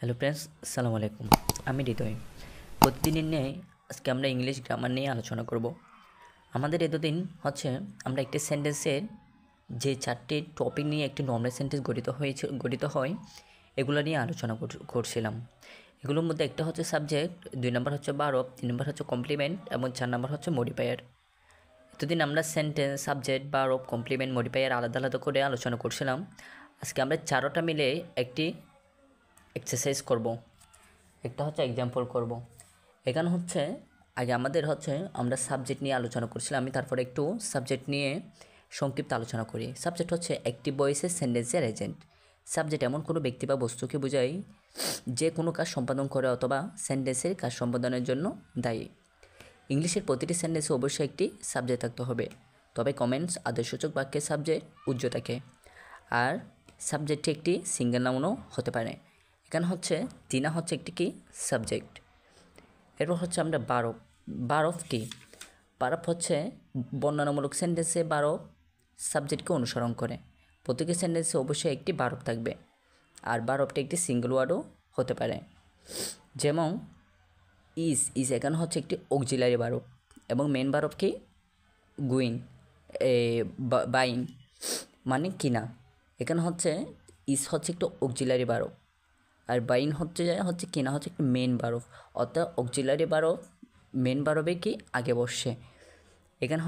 Hello friends, আসসালামু আলাইকুম। আমি হৃদয়। প্রতিদিনের ন্যায় আজকে আমরা ইংলিশ গ্রামার নিয়ে আলোচনা করব। আমাদের এতদিন আমরা একটি সেন্টেন্সের যে 4টি টপিক নিয়ে একটি নর্মাল সেন্টেন্স গঠিত হয় এগুলো নিয়ে আলোচনা করছিলাম। এগুলোর মধ্যে একটা হচ্ছে সাবজেক্ট, 2 নম্বর হচ্ছে ভার্ব, 3 নম্বর হচ্ছে কমপ্লিমেন্ট এবং 4 নম্বর হচ্ছে মডিফায়ার। এতদিন আমরা sentence, subject, verb, complement, modifier আলাদা আলাদা করে আলোচনা করছিলাম। আজকে আমরা 4টা মিলে একটি এক্সারসাইজ করব। একটা হচ্ছে এক্সাম্পল করব। এখানে আগে আমরা সাবজেক্ট নিয়ে আলোচনা করছিলাম, আমি তারপরে একটু সাবজেক্ট নিয়ে সংক্ষিপ্ত আলোচনা করি। সাবজেক্ট হচ্ছে অ্যাক্টিভ ভয়েসের সেন্টেন্সের এজেন্ট। সাবজেক্ট এমন কোনো ব্যক্তি বা বস্তুকে বোঝায় যে কোনো কাজ সম্পাদন করে অথবা সেন্টেন্সের কাজ সম্পাদনের জন্য দায়ী। ইংলিশের প্রতিটি সেন্টেন্সে অবশ্যই একটি সাবজেক্ট থাকতে হবে, তবে কমেন্টস আদেশসূচক বাক্যের সাবজেক্ট উজ্জ্ব থাকে, আর সাবজেক্টটি একটি সিঙ্গেল নাউনও হতে পারে। এখানে তিনা একটি কি সাবজেক্ট। এরপর আমরা বারফ কি? বারফ বর্ণনামূলক সেন্টেন্সে বারফ সাবজেক্টকে অনুসরণ করে। প্রত্যেকটি সেন্টেন্সে অবশ্যই একটি বারফ থাকবে, আর বারফটি একটি সিঙ্গেল ওয়ার্ডও হতে পারে। যেমন ইজ এখানে একটি অক্সিলারি বারফ, এবং মেন বারফ কি? গুইং, বাইং মানে কিনা। এখানে ইজ একটু অক্সিলারি বারফ, আর বাইং কিনা একটু মেন বারফ, অর্থাৎ অক্সিলারি বারফ মেন বারফে কি আগে বসে। এখানে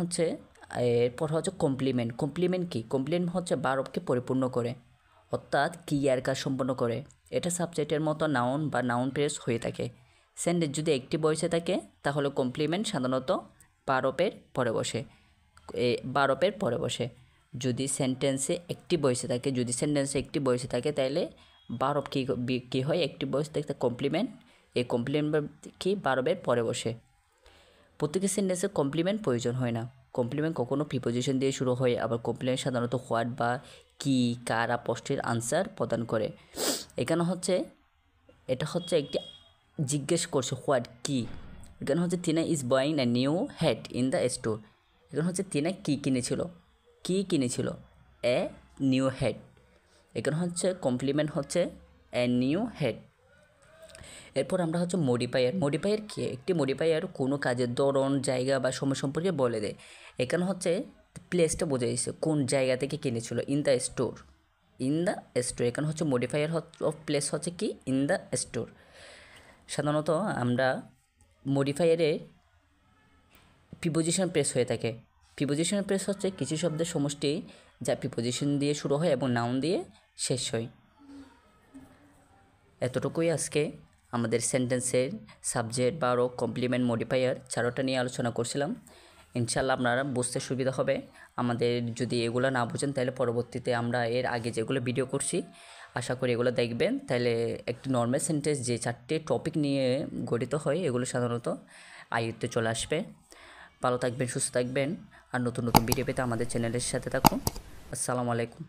এরপর কমপ্লিমেন্ট। কমপ্লিমেন্ট কি? কমপ্লিমেন্ট বারফকে পরিপূর্ণ করে, অর্থাৎ ক্রিয়ার কাজ সম্পন্ন করে। এটা সাবজেক্টের মতো নাউন বা নাউন ফ্রেজ হয়ে থাকে। সেন্টেন্স যদি একটি ভয়েসে থাকে তাহলে কমপ্লিমেন্ট সাধারণত বারফের পরে বসে। যদি সেন্টেন্সে একটি ভয়েসে থাকে তাহলে বারফ কী হয়? একটি ভয়েস দেখতে কমপ্লিমেন্ট, এই কমপ্লিমেন্ট কি বারফের পরে বসে। প্রত্যেকটি সেন্টেন্সে কমপ্লিমেন্ট প্রয়োজন হয় না। কমপ্লিমেন্ট কখনো প্রিপোজিশন দিয়ে শুরু হয়, আবার কমপ্লিমেন্ট সাধারণত হোয়াট বা কি, কার প্রশ্নের আনসার প্রদান করে। এখানে এটা একটি জিজ্ঞেস করছে হোয়াট কি। এখানে Tina is buying a new hat in the store. এখানে তিনা কি কিনেছিল? A new hat. এখানে কমপ্লিমেন্ট এ নিউ হ্যাট। এরপর আমরা মডিফায়ার। মডিফায়ার কি? একটি মডিফায়ার কোনো কাজের ধরন, জায়গা বা সময় সম্পর্কে বলে দেয়। এখানে প্লেসটা বোঝাইছে, কোন জায়গা থেকে কিনেছিল, ইন দ্য স্টোর। এখানে মডিফায়ার অফ প্লেস কি? In the store. সাধারণত আমরা মডিফায়ারে প্রিপোজিশন প্রেস হয়ে থাকে। প্রিপোজিশন প্রেস কিছু শব্দের সমষ্টি যা প্রিপোজিশন দিয়ে শুরু হয় এবং নাউন দিয়ে শেষ হয়। এতটুকুই আজকে আমাদের সেন্টেন্সের সাবজেক্ট, ভার্ব, কমপ্লিমেন্ট, মডিফায়ার 4টা নিয়ে আলোচনা করছিলাম। ইনশাআল্লাহ আপনারা বুঝতে সুবিধা হবে। আমাদের যদি এগুলো না বুঝেন তাহলে পরবর্তীতে আমরা এর আগে যেগুলো ভিডিও করছি আশা করি এগুলো দেখবেন, তাহলে একটি নর্মাল সেন্টেন্স যে 4টি টপিক নিয়ে গঠিত হয় এগুলো সাধারণত আয়ত্তে চলে আসবে। ভালো থাকবেন, সুস্থ থাকবেন, আর নতুন নতুন ভিডিও পেতে আমাদের চ্যানেলের সাথে থাকুন। আসসালামু আলাইকুম।